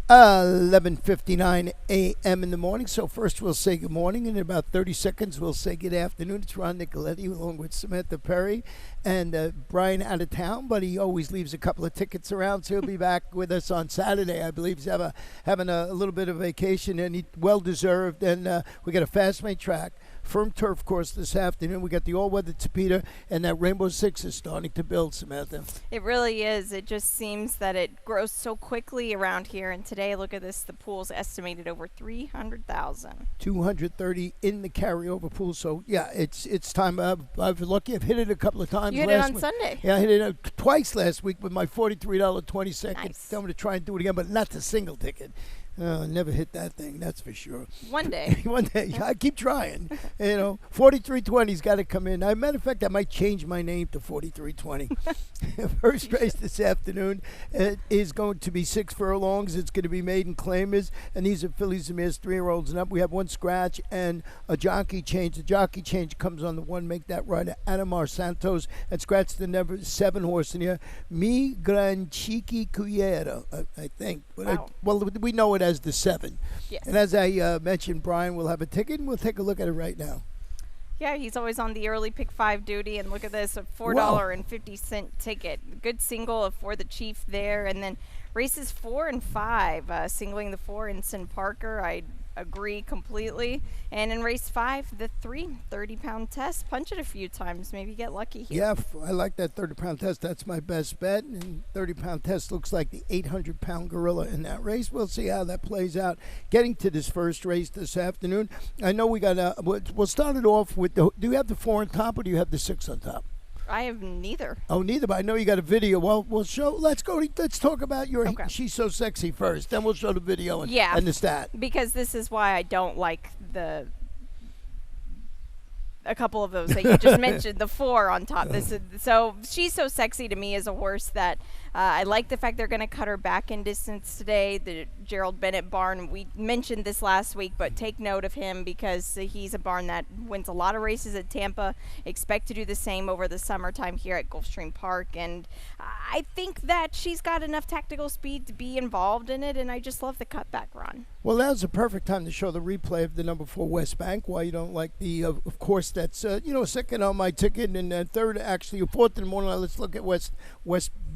11:59 a.m. in the morning. So first we'll say good morning, and in about 30 seconds we'll say good afternoon. It's Ron Nicoletti along with Samantha Perry and Brian out of town, but he always leaves a couple of tickets around, so he'll be back with us on Saturday. I believe he's having a little bit of vacation, and he well-deserved. And we got a fast-made track. Firm turf course this afternoon. We got the all-weather Tapeta, and that Rainbow Six is starting to build, Samantha. It really is. It just seems that it grows so quickly around here. And today, look at this, the pool's estimated over 300,000. 230 in the carryover pool. So, yeah, it's time. I've lucky. I've hit it a couple of times. You hit it on Sunday. Yeah, I hit it twice last week with my $43.20. Nice. I'm going to try and do it again, but not the single ticket. Never hit that thing, that's for sure. One day. One day. I keep trying. 4320's got to come in. As a matter of fact, I might change my name to 4320. First race this afternoon is going to be 6 furlongs. It's going to be maiden claimers, and these are fillies and mares, 3-year-olds and up. We have one scratch and a jockey change. The jockey change comes on the one. Make that rider Adamar Santos, and scratch the number 7 horse in here, Mi Gran Chiqui Cuyera, I think. But wow. We know it as the 7. Yes. And as I mentioned, Brian will have a ticket, and we'll take a look at it right now. Yeah, he's always on the early pick 5 duty, and look at this, a $4.50 ticket. Good single for the Chief there, and then races 4 and 5, singling the 4 Ensign Parker. I agree completely. And in race 5, the 3 30-pound test. Punch it a few times, maybe get lucky here. Yeah, I like that 30-pound test. That's my best bet. And 30-pound test looks like the 800-pound gorilla in that race. We'll see how that plays out. Getting to this first race this afternoon, I know we got we'll start it off with do you have the 4 on top or do you have the 6 on top? I have neither. Oh, neither, but I know you got a video. Well, we'll show. Let's talk about your Okay. She's So Sexy first. Then we'll show the video and the stat. Because this is why I don't like a couple of those that you just mentioned, the 4 on top. So She's So Sexy to me is a horse that I like the fact they're going to cut her back in distance today. The Gerald Bennett barn, we mentioned this last week, but take note of him because he's a barn that wins a lot of races at Tampa. Expect to do the same over the summertime here at Gulfstream Park. And I think that she's got enough tactical speed to be involved in it, and I just love the cutback run. Well, that was a perfect time to show the replay of the number 4 West Bank. Why you don't like the, of course, that's second on my ticket, and third, actually, 4th in the morning. Let's look at West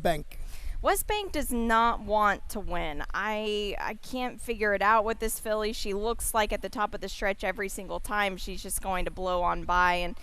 Bank. West Bank does not want to win. I can't figure it out with this filly. She looks like at the top of the stretch every single time she's just going to blow on by, and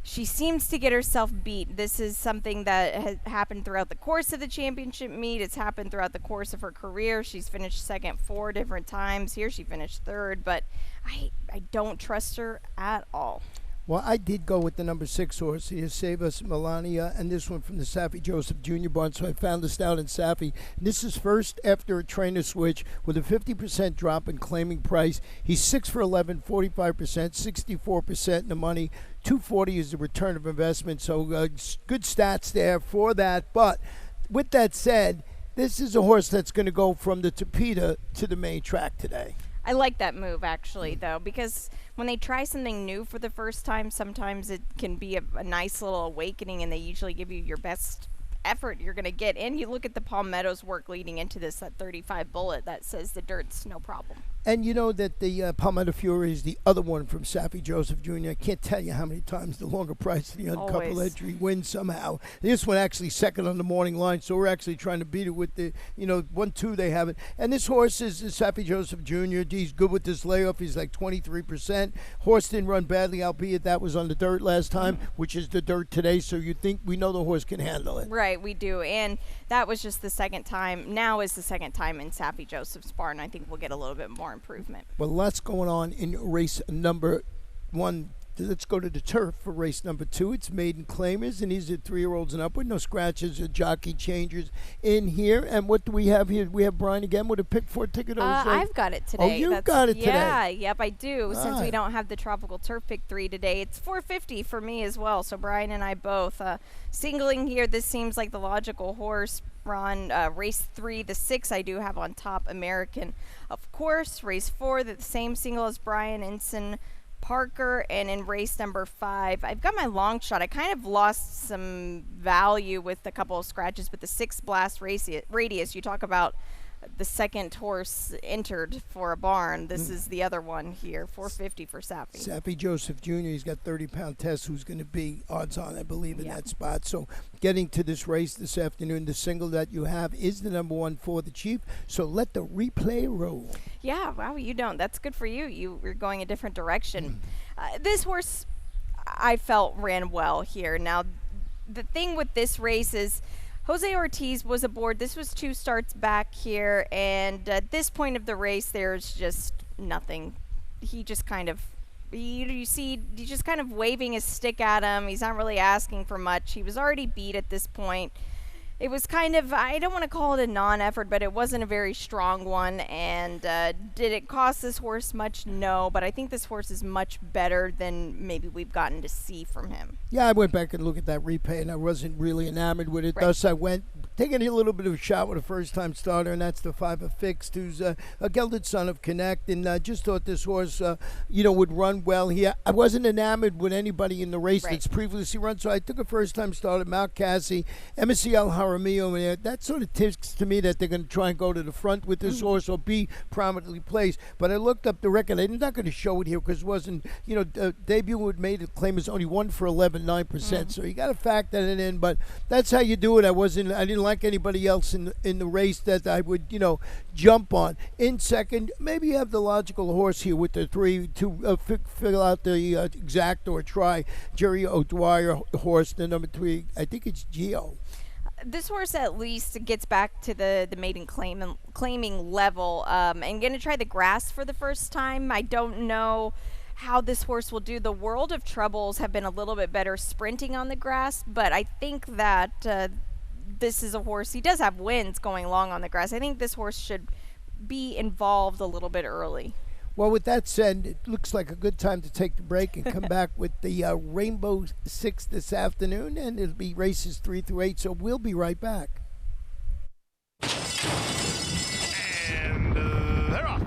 she seems to get herself beat. This is something that has happened throughout the course of the championship meet. It's happened throughout the course of her career. She's finished second 4 different times. Here she finished 3rd, but I don't trust her at all. Well, I did go with the number 6 horse here, Save Us Melania, and this one from the Saffie Joseph Jr. barn, so I found this down in Saffie. This is first after a trainer switch with a 50% drop in claiming price. He's 6 for 11, 45%, 64% in the money. 240 is the return of investment, so good stats there for that. But with that said, this is a horse that's going to go from the Tapeta to the main track today. I like that move, actually, though, because when they try something new for the first time, sometimes it can be a nice little awakening, and they usually give you your best effort you're going to get. And you look at the Palmetto's work leading into this, that 35 bullet that says the dirt's no problem. And you know that the Palmetto Fury is the other one from Saffie Joseph Jr. I can't tell you how many times the longer price of the uncoupled entry wins somehow. This one actually second on the morning line, so we're actually trying to beat it with the, 1-2 they have it. And this horse is Saffie Joseph Jr. He's good with this layoff. He's like 23%. Horse didn't run badly, albeit that was on the dirt last time, which is the dirt today, so you think we know the horse can handle it. Right, we do. And that was just the second time. Now is the second time in Saffie Joseph's barn. I think we'll get a little bit more improvement. Well, lots going on in race number 1. Let's go to the turf for race number 2. It's maiden claimers, and these are 3-year-olds and upward. No scratches or jockey changers in here. And what do we have here? We have Brian again with a pick 4 ticket. I've got it today. Oh, you've got it today. Yeah, yep, I do. Since we don't have the tropical turf pick 3 today, it's $4.50 for me as well. So Brian and I both singling here. This seems like the logical horse. Ron, race 3, the 6 I do have on top, American. Of course, race 4, the same single as Brian, Ensign Parker, and in race number 5, I've got my long shot. I kind of lost some value with a couple of scratches, but the 6 blast radius, you talk about the second horse entered for a barn. This is the other one here, 450 for Safi. Safi Joseph Jr., he's got 30-pound test, who's going to be odds on, I believe, in Yeah. that spot. So getting to this race this afternoon, the single that you have is the number 1 for the Chief. So let the replay roll. Yeah, wow, you don't. That's good for you. You're going a different direction. This horse, I felt, ran well here. Now, the thing with this race is Jose Ortiz was aboard. This was 2 starts back here, and at this point of the race, there's just nothing. He just kind of, you see, he's just kind of waving his stick at him. He's not really asking for much. He was already beat at this point. It was kind of, I don't want to call it a non-effort, but it wasn't a very strong one. And did it cost this horse much? No, but I think this horse is much better than maybe we've gotten to see from him. Yeah, I went back and looked at that replay, and I wasn't really enamored with it. Right. Thus, I went taking a little bit of a shot with a first-time starter, and that's the 5 of Fixed, who's a gelded son of Connect, and I just thought this horse, would run well here. I wasn't enamored with anybody in the race Right. that's previously run, so I took a first-time starter, Mount Cassie, MSCL Jaramillo, and that sort of tips to me that they're going to try and go to the front with this horse or be prominently placed. But I looked up the record. I'm not going to show it here because it wasn't, debut would made it claim is only 1 for 11, 9%. So you got to factor that in. But that's how you do it. I didn't like anybody else in the race that I would, jump on. In second, maybe you have the logical horse here with the 3 to fill out the exact or try Jerry O'Dwyer horse. The number 3, I think it's Geo. This horse at least gets back to the maiden claiming level and going to try the grass for the first time. I don't know how this horse will do. The World of Troubles have been a little bit better sprinting on the grass, but I think that this is a horse. He does have wins going long on the grass. I think this horse should be involved a little bit early. Well, with that said, it looks like a good time to take the break and come back with the Rainbow 6 this afternoon, and it'll be races 3 through 8, so we'll be right back. And they're off.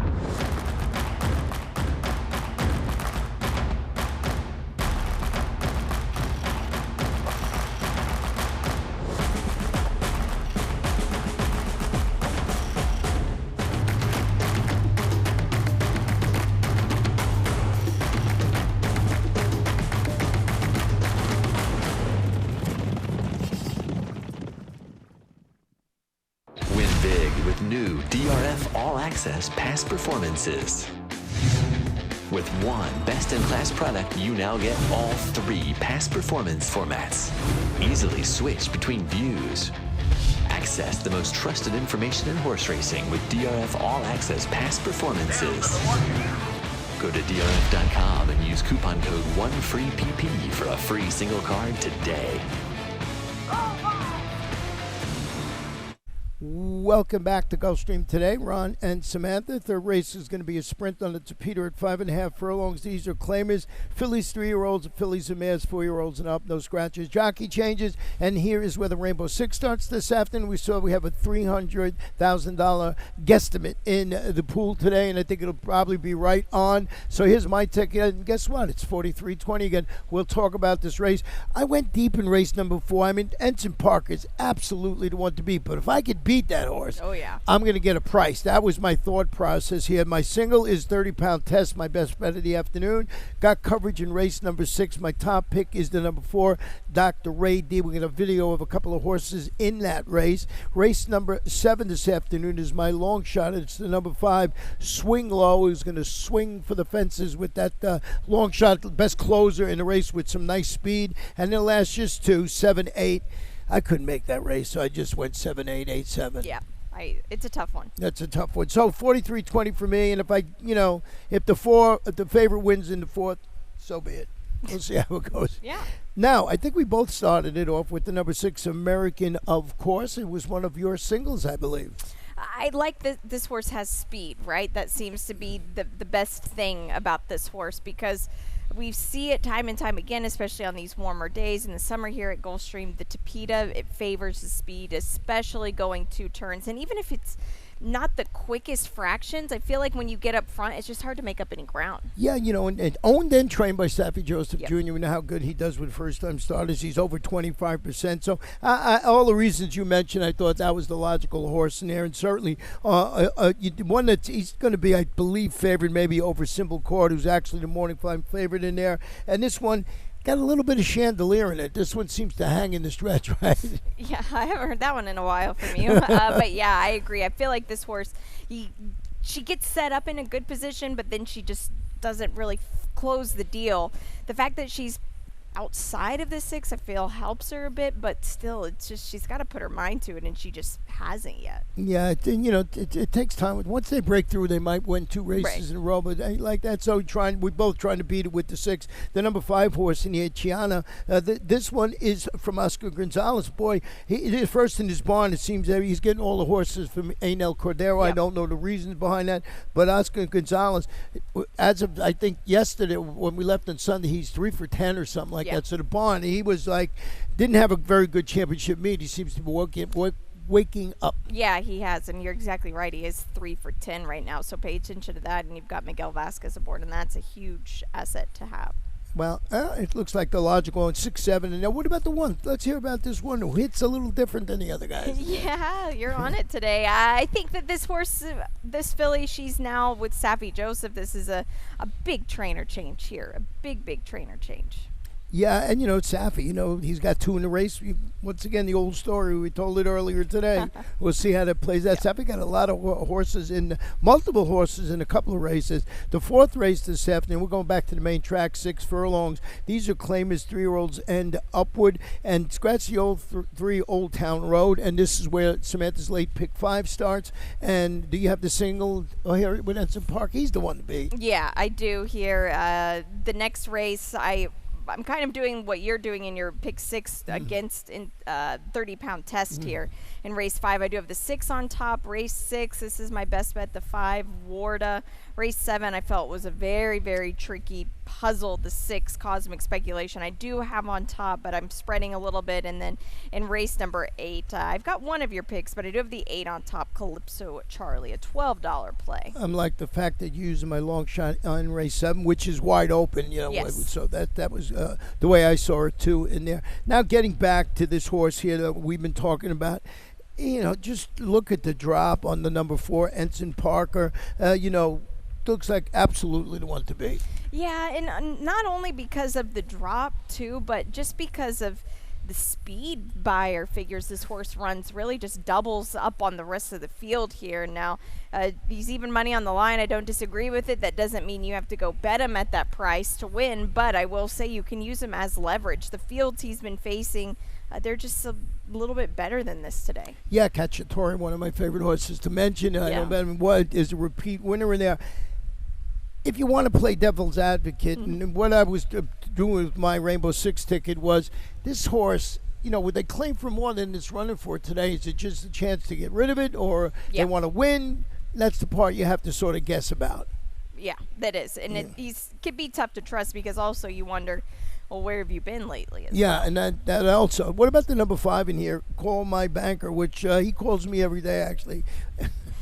Win big with new DRF All Access Past Performances. With one best-in-class product, you now get all 3 past performance formats. Easily switch between views. Access the most trusted information in horse racing with DRF All Access Past Performances. Go to DRF.com and use coupon code 1FREEPP for a free single card today. Welcome back to Gulfstream today. Ron and Samantha. Third race is going to be a sprint on the Tapeta at 5.5 furlongs. These are claimers. Fillies 3-year-olds, fillies and mares 4-year-olds and up. No scratches. Jockey changes. And here is where the Rainbow 6 starts this afternoon. We have a $300,000 guesstimate in the pool today, and I think it'll probably be right on. So here's my ticket. And guess what? It's 43.20 again. We'll talk about this race. I went deep in race number 4. I mean, Ensign Park is absolutely the one to beat. But if I could beat that horse, Oh, yeah. I'm going to get a price. That was my thought process here. My single is 30-pound test, my best bet of the afternoon. Got coverage in race number 6. My top pick is the number 4, Dr. Ray D. We're going to have a video of a couple of horses in that race. Race number 7 this afternoon is my long shot. It's the number 5, Swing Low, who's going to swing for the fences with that long shot, best closer in the race with some nice speed. And then last just 2, 7, 8. I couldn't make that race, so I just went 7, 8, 8, 7. Yeah, it's a tough one. That's a tough one. So 43.20 for me, and if if the favorite wins in the 4th, so be it. We'll see how it goes. Yeah. Now, I think we both started it off with the number 6, American, of course. It was one of your singles, I believe. I like that this horse has speed, right? That seems to be the best thing about this horse, because we see it time and time again, especially on these warmer days in the summer here at Gulfstream. The Tapeta, it favors the speed, especially going 2 turns. And even if it's not the quickest fractions. I feel like when you get up front, it's just hard to make up any ground. Yeah, and owned and trained by Saffie Joseph Yep. Jr. We know how good he does with first-time starters. He's over 25%. So all the reasons you mentioned, I thought that was the logical horse in there. And certainly one that he's going to be, I believe, favored maybe over Simple Court, who's actually the morning five favorite in there. And this one got a little bit of chandelier in it. This one seems to hang in the stretch, right? Yeah, I haven't heard that one in a while from you. But yeah, I agree. I feel like this horse, she gets set up in a good position, but then she just doesn't really close the deal. The fact that she's outside of the 6, I feel helps her a bit, but still, it's just she's got to put her mind to it, and she just hasn't yet. Yeah, it takes time. Once they break through, they might win 2 races in a row, but ain't like that. So we're both trying to beat it with the 6. The number 5 horse in here, Chiana. This one is from Oscar Gonzalez. Boy, he is first in his barn. It seems that he's getting all the horses from Ainel Cordero. Yep. I don't know the reasons behind that, but Oscar Gonzalez, as of I think yesterday when we left on Sunday, he's 3 for 10 or something like that. So the barn, he was like, didn't have a very good championship meet. He seems to be waking up. Yeah, he has, and you're exactly right. He is 3 for 10 right now, so pay attention to that, and you've got Miguel Vasquez aboard, and that's a huge asset to have. Well, it looks like the logical on 6, 7, and now what about the 1? Let's hear about this one who hits a little different than the other guys. Yeah, you're on it today. I think that this horse, this filly, she's now with Saffie Joseph. This is a big trainer change here, a big trainer change. Yeah, and Saffie, he's got 2 in the race. Once again, the old story, we told it earlier today. We'll see how that plays out. Saffie got a lot of multiple horses in a couple of races. The 4th race this afternoon, we're going back to the main track, 6 furlongs. These are claimers 3-year-olds and upward. And scratch the old 3 Old Town Road, and this is where Samantha's late pick 5 starts. And do you have the single here with Ensign Park? He's the one to beat. Yeah, I do here. The next race, I'm kind of doing what you're doing in your pick 6 against in 30-pound test here. In race 5, I do have the 6 on top. Race 6, this is my best bet, the 5, Warda. Race 7, I felt was a very, very tricky puzzle. The 6, Cosmic Speculation, I do have on top, but I'm spreading a little bit. And then in race number 8, I've got one of your picks, but I do have the 8 on top, Calypso Charlie, a $12 play. I'm like the fact that you're using my long shot on race 7, which is wide open, Yes. So that was the way I saw it too in there. Now getting back to this horse here that we've been talking about, just look at the drop on the number 4, Ensign Parker. Looks like absolutely the one to beat. Yeah, and not only because of the drop too, but just because of the speed buyer figures this horse runs really just doubles up on the rest of the field here. Now, he's even money on the line. I don't disagree with it. That doesn't mean you have to go bet him at that price to win, but I will say you can use him as leverage. The fields he's been facing, they're just a little bit better than this today. Yeah, Cacciatore, one of my favorite horses to mention. I don't bet him what is a repeat winner in there. If you want to play devil's advocate, and what I was doing with my Rainbow 6 ticket was this horse, would they claim for more than it's running for today? Is it just a chance to get rid of it, or they want to win? That's the part you have to sort of guess about. Yeah, that is. And he's can be tough to trust because also you wonder, well, where have you been lately? Yeah, and that also. What about the number 5 in here, Call My Banker, which he calls me every day, actually.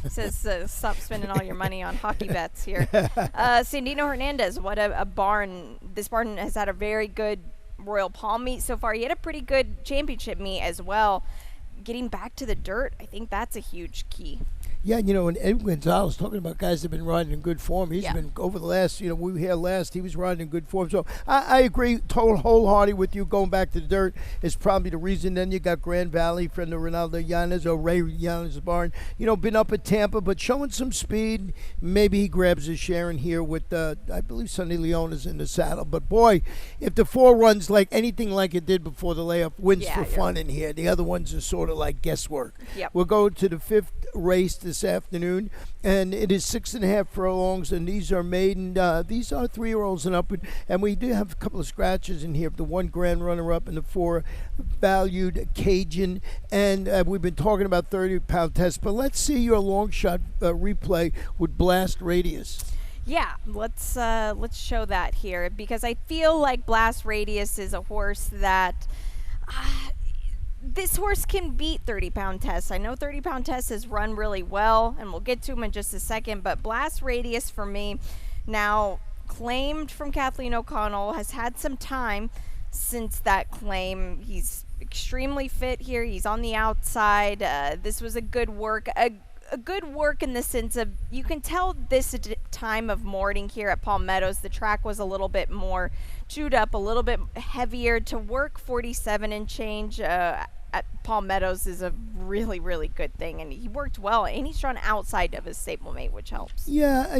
Says stop spending all your money on hockey bets here. Sandino Hernandez, what a barn. This barn has had a very good Royal Palm meet so far. He had a pretty good championship meet as well. Getting back to the dirt, I think that's a huge key. Yeah, and Ed Gonzalez talking about guys that have been riding in good form. He's been over the last, we were here last, he was riding in good form. So I agree wholeheartedly with you. Going back to the dirt is probably the reason. Then you got Grand Valley, friend of Ronaldo Yanez, or Ray Yanez's barn. Been up at Tampa, but showing some speed. Maybe he grabs his share in here with, I believe Sonny Leone is in the saddle. But boy, if the 4 runs like anything like it did before the layup, wins for fun in here. The other ones are sort of like guesswork. Yep. We'll go to the 5th race this afternoon, and it is 6.5 furlongs, and these are maiden. These are 3-year-olds and up, and we do have a couple of scratches in here. The 1 grand runner-up and the 4 valued Cajun, and we've been talking about 30-pound tests, but let's see your long shot replay with Blast Radius. Yeah, let's show that here because I feel like Blast Radius is a horse that this horse can beat 30-pound Test. I know 30-pound Test has run really well, and we'll get to him in just a second, but Blast Radius for me, now claimed from Kathleen O'Connell, has had some time since that claim. He's extremely fit here. He's on the outside. This was a good work. A good work in the sense of you can tell this time of morning here at Palm Meadows, the track was a little bit more chewed up, a little bit heavier. To work 47 and change at Palm Meadows is a really, really good thing, and he worked well, and he's run outside of his stablemate, which helps. Yeah,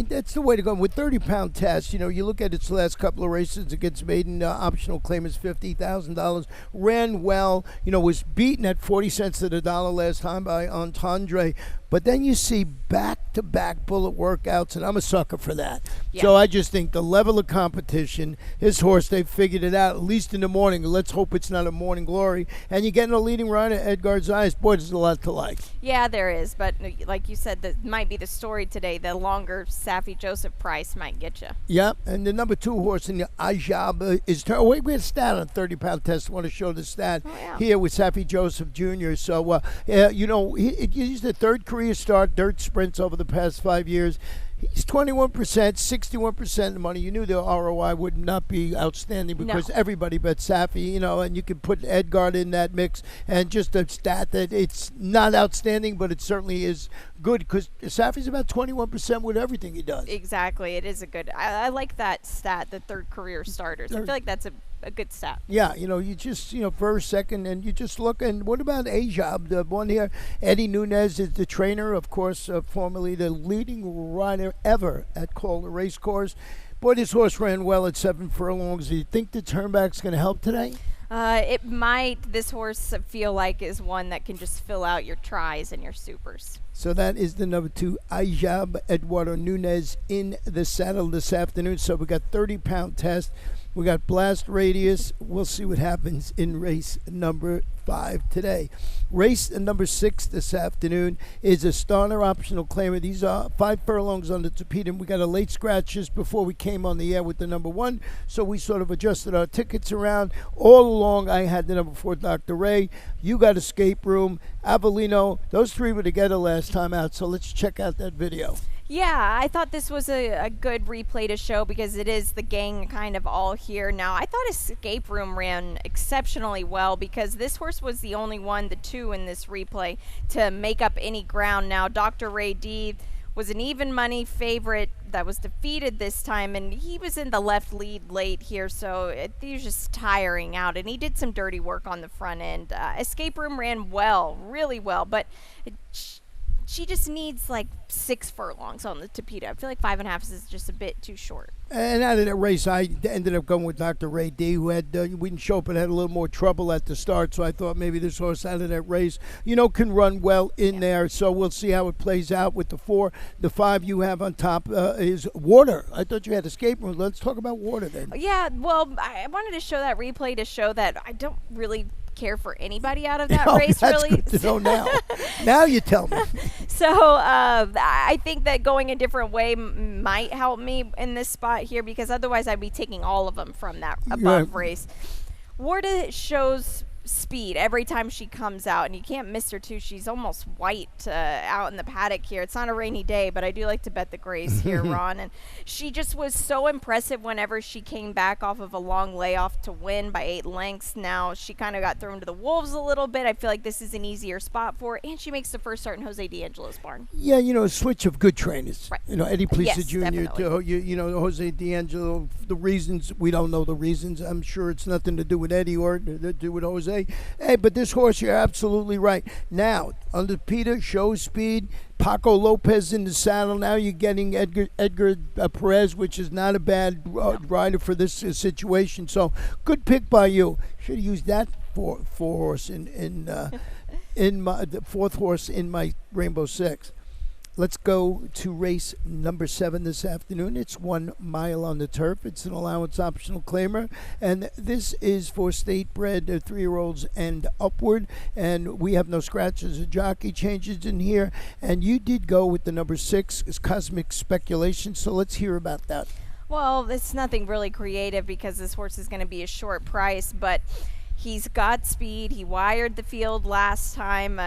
that's the way to go. With 30-pound Test, you look at its last couple of races against maiden optional claimers, $50,000, ran well, was beaten at 40 cents to the dollar last time by Entendre. But then you see back-to-back bullet workouts, and I'm a sucker for that. Yeah. So I just think the level of competition, his horse, they figured it out, at least in the morning. Let's hope it's not a morning glory. And you're getting a leading rider, Edgar Zayas. Boy, there's a lot to like. Yeah, there is. But like you said, that might be the story today. The longer Saffie Joseph price might get you. Yeah, and the number 2 horse in the Ajab is... Wait, we had a stat on 30-pound Test. I want to show the stat here with Saffie Joseph Jr. So, he's the third career start, dirt sprints over the past 5 years. He's 21%, 61% of the money. You knew the ROI would not be outstanding because everybody bet Saffie, and you can put Edgar in that mix. And just a stat that it's not outstanding, but it certainly is good because Saffie's about 21% with everything he does. Exactly. It is a good. I like that stat, the third career starters. I feel like that's a good stat. Yeah, you just, first, second, and you just look. And what about Ajab, the one here? Eddie Nunez is the trainer, of course, formerly the leading rider ever at Calder Racecourse. Boy, this horse ran well at 7 furlongs. Do you think the turnback's going to help today? It might. This horse, I feel like, is one that can just fill out your tries and your supers. So that is the number 2, Ajab Eduardo Nunez in the saddle this afternoon. So we got 30-pound Test. We got Blast Radius. We'll see what happens in race number 5 today. Race number 6 this afternoon is a starter optional claimer. These are 5 furlongs on the Tapeta. We got a late scratch just before we came on the air with the number 1, so we sort of adjusted our tickets around. All along, I had the number 4, Dr. Ray. You got Escape Room, Avellino. Those 3 were together last time out, so let's check out that video. Yeah, I thought this was a good replay to show because it is the gang kind of all here. Now, I thought Escape Room ran exceptionally well because this horse was the only one, the 2 in this replay, to make up any ground. Now, Dr. Ray D was an even money favorite that was defeated this time, and he was in the left lead late here, so he was just tiring out, and he did some dirty work on the front end. Escape Room ran well, really well, but she just needs like 6 furlongs on the Tapeta. I feel like 5.5 is just a bit too short. And out of that race, I ended up going with Dr. Ray D, who had we didn't show up and had a little more trouble at the start. So I thought maybe this horse out of that race, can run well in there. So we'll see how it plays out with the 4. The 5 you have on top is Water. I thought you had Escape Room. Let's talk about Water then. Yeah, well, I wanted to show that replay to show that I don't really care for anybody out of that race, that's really. Good to know now. Now you tell me. So I think that going a different way might help me in this spot here because otherwise I'd be taking all of them from that above race. Warda shows speed every time she comes out, and you can't miss her too. She's almost white out in the paddock here. It's not a rainy day, but I do like to bet the grays here, Ron. And she just was so impressive whenever she came back off of a long layoff to win by 8 lengths. Now she kind of got thrown to the wolves a little bit. I feel like this is an easier spot for her, and she makes the first start in Jose D'Angelo's barn. Yeah, a switch of good trainers. Right. Eddie Plesa Yes, Jr. definitely. to Jose D'Angelo. The reasons, we don't know the reasons. I'm sure it's nothing to do with Eddie or to do with Jose. Hey, but this horse, you're absolutely right. Now, under Peter, shows speed. Paco Lopez in the saddle. Now you're getting Edgar Perez, which is not a bad rider for this situation. So, good pick by you. Should have used that four horse in my the 4th horse in my Rainbow Six. Let's go to race number 7 this afternoon. It's 1 mile on the turf. It's an allowance optional claimer, and this is for state bred 3-year-olds and upward, and we have no scratches or jockey changes in here. And you did go with the number 6, is Cosmic Speculation, so let's hear about that. Well, it's nothing really creative because this horse is going to be a short price, but He's got speed. He wired the field last time.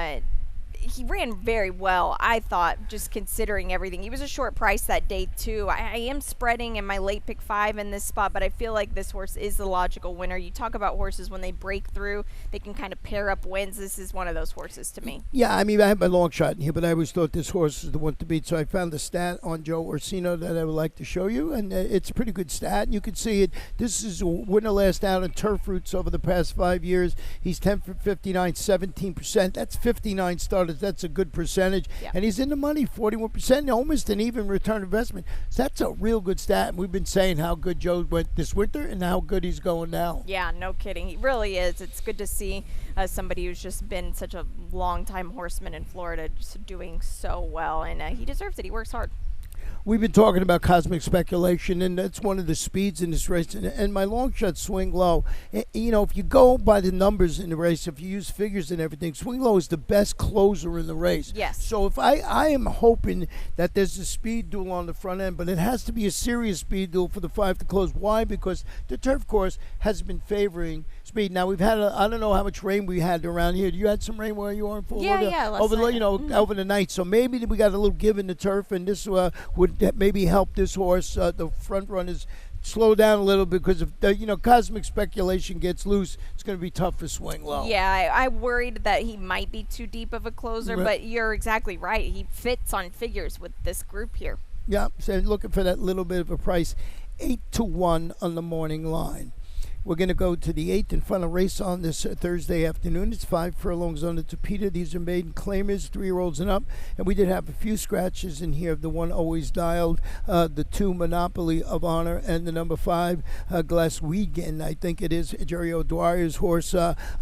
He ran very well, I thought, just considering everything. He was a short price that day, too. I am spreading in my late pick 5 in this spot, but I feel like this horse is the logical winner. You talk about horses when they break through, they can kind of pair up wins. This is one of those horses to me. Yeah, I mean, I have my long shot in here, but I always thought this horse is the one to beat. So I found a stat on Joe Orsino that I would like to show you, and it's a pretty good stat. You can see it. This is a winner last out in turf routes over the past 5 years. He's 10 for 59, 17%. That's 59 starters. That's a good percentage. Yeah. And he's in the money, 41%, almost an even return investment. So that's a real good stat. And we've been saying how good Joe went this winter and how good he's going now. Yeah, no kidding. He really is. It's good to see somebody who's just been such a long-time horseman in Florida just doing so well. And he deserves it. He works hard. We've been talking about cosmic speculation, and that's one of the speeds in this race. And my long shot, Swing Low, you know, if you go by the numbers in the race, if you use figures and everything, Swing Low is the best closer in the race. Yes. So if I am hoping that there's a speed duel on the front end, but it has to be a serious speed duel for the 5 to close. Why? Because the turf course has been favoring speed. Now, we've had, I don't know how much rain we had around here. You had some rain where you are in Fort Lauderdale? Yeah, last over the, night. you know, over the night. So maybe we got a little give in the turf, and this would maybe help this horse. The front runners slow down a little because if the, you know, cosmic speculation gets loose, it's going to be tough for Swing Low. Yeah, I worried that he might be too deep of a closer, Right. but you're exactly right. He fits on figures with this group here. Yeah, so looking for that little bit of a price. 8-1 on the morning line. We're going to go to the 8th and final race on this Thursday afternoon. It's 5 furlongs on the Topita. These are maiden claimers, 3-year-olds and up. And we did have a few scratches in here. The one always dialed, the 2 Monopoly of Honor, and the number 5 Glaswegian. I think it is Jerry O'Dwyer's horse.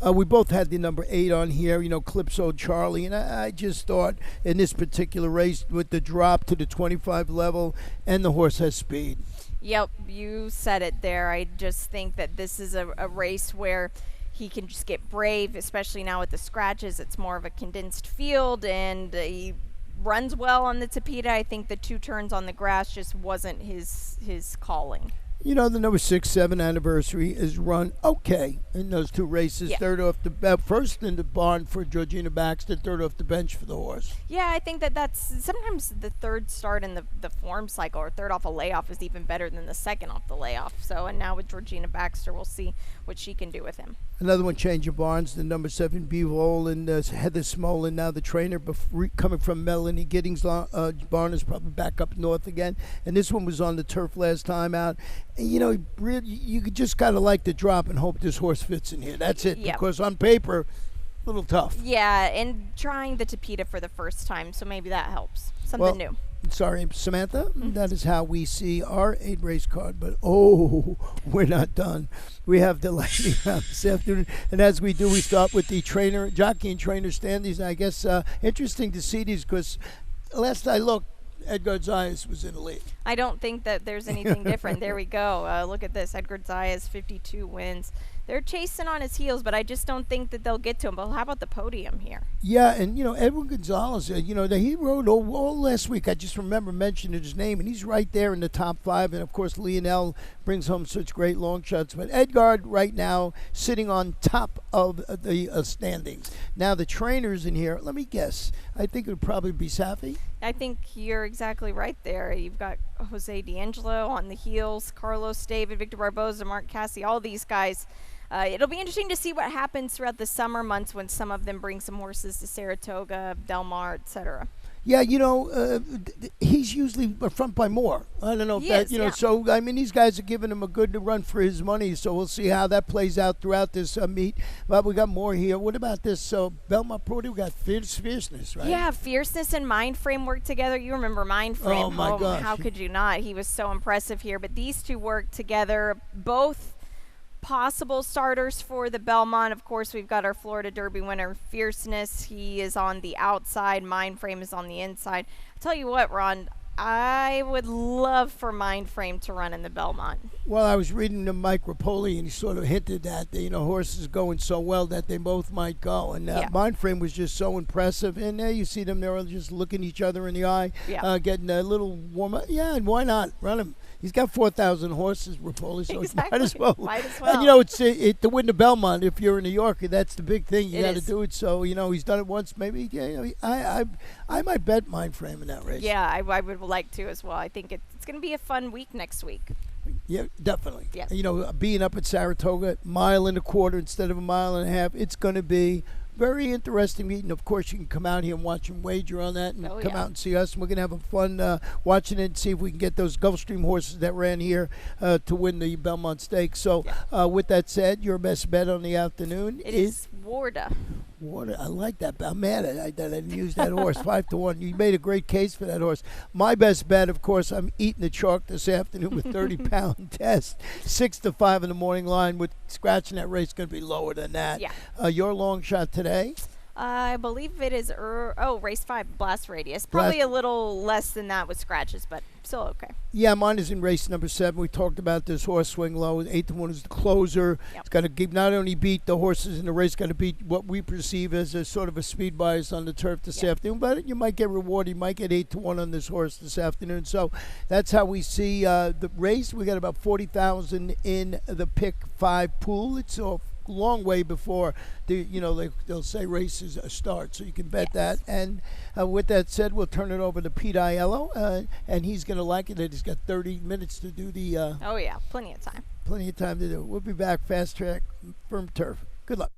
We both had the number 8 on here, you know, Calypso Charlie. And I just thought in this particular race with the drop to the 25 level, and the horse has speed. Yep, you said it there. I just think that this is a race where he can just get brave, especially now with the scratches. It's more of a condensed field, and he runs well on the Topita. I think the 2 turns on the grass just wasn't his calling. You know, the number 6-7 anniversary is run okay in those 2 races. Yeah. Third off the first in the barn for Georgina Baxter, third off the bench for the horse. Yeah, I think that's sometimes the third start in the form cycle, or third off a layoff, is even better than the second off the layoff. So, and now with Georgina Baxter, we'll see what she can do with him. Another one, Change of Barnes, the number 7 Bevol, and Heather Smolin, now the trainer, coming from Melanie Giddings. Barn is probably back up north again. And this one was on the turf last time out. And, you know, you just kind of like to drop and hope this horse fits in here. That's it. Yep. Because on paper, a little tough. Yeah, and trying the Topita for the first time, so maybe that helps. Something new. Sorry, Samantha. That is how we see our 8 race card. But, we're not done. We have the lightning round this afternoon. And as we do, we start with the jockey and trainer standings. And I guess interesting to see these because last I looked, Edgar Zayas was in the lead. I don't think that there's anything different. There we go. Look at this. Edgar Zayas, 52 wins. They're chasing on his heels, but I just don't think that they'll get to him. But how about the podium here? Yeah, and, you know, Edwin Gonzalez, you know, he rode all last week. I just remember mentioning his name, and he's right there in the top 5. And, of course, Lionel brings home such great long shots. But Edgar right now sitting on top of the standings. Now, the trainers in here, let me guess. I think it would probably be Safi. I think you're exactly right there. You've got Jose D'Angelo on the heels, Carlos David, Victor Barboza, Mark Cassie, all these guys. It'll be interesting to see what happens throughout the summer months when some of them bring some horses to Saratoga, Del Mar, etc. Yeah, you know, he's usually front by more. I don't know if He that, is, you know, yeah. so, I mean, these guys are giving him a good run for his money, so we'll see how that plays out throughout this meet. But we got more here. What about this? So, Belmont Pro, we got fierceness, right? Yeah, fierceness and Mind Frame work together. You remember Mind Frame. Oh, my gosh. How could you not? He was so impressive here. But these two work together, both possible starters for the Belmont. Of course, we've got our Florida Derby winner, Fierceness. He is on the outside. Mind Frame is on the inside. I tell you what, Ron, I would love for Mindframe to run in the Belmont. Well, I was reading to Mike Rapoli, and he sort of hinted that horses going so well that they both might go. And Mindframe was just so impressive. And there you see them, they're just looking each other in the eye, getting a little warm up. Yeah, and why not run him? He's got 4,000 horses, Rapoli, so Exactly. might as well. Might as well. And it's to win the Belmont. If you're a New Yorker, that's the big thing. You got to is. do it. So he's done it once. Maybe I might bet Mindframe in that race. Yeah, I would like to as well. I think it's going to be a fun week next week. Yeah, definitely. Yeah. Being up at Saratoga, mile and a quarter instead of a mile and a half, it's going to be very interesting meeting. Of course, you can come out here and watch and wager on that and come out and see us. And we're going to have a fun watching it and see if we can get those Gulfstream horses that ran here to win the Belmont Stakes. So with that said, your best bet on the afternoon is Warda. Water. I like that. I'm mad that I didn't use that horse. 5-1. You made a great case for that horse. My best bet, of course, I'm eating the chalk this afternoon with 30-pound test. 6-5 in the morning line with scratching that race going to be lower than that. Yeah. Your long shot today? I believe it is race 5, Blast Radius. Probably a little less than that with scratches, but still okay. Yeah, mine is in race number 7. We talked about this horse, Swing Low. 8-1 is the closer. Yep. It's got to not only beat the horses in the race, got to beat what we perceive as a sort of a speed bias on the turf this afternoon. But you might get rewarded. You might get 8-1 on this horse this afternoon. So that's how we see the race. We got about 40,000 in the pick 5 pool. It's a long way before they'll say races start, so you can bet that. And with that said, we'll turn it over to Pete Aiello, and he's going to like it that he's got 30 minutes to do the plenty of time to do it. We'll be back. Fast Track, Firm Turf. Good luck.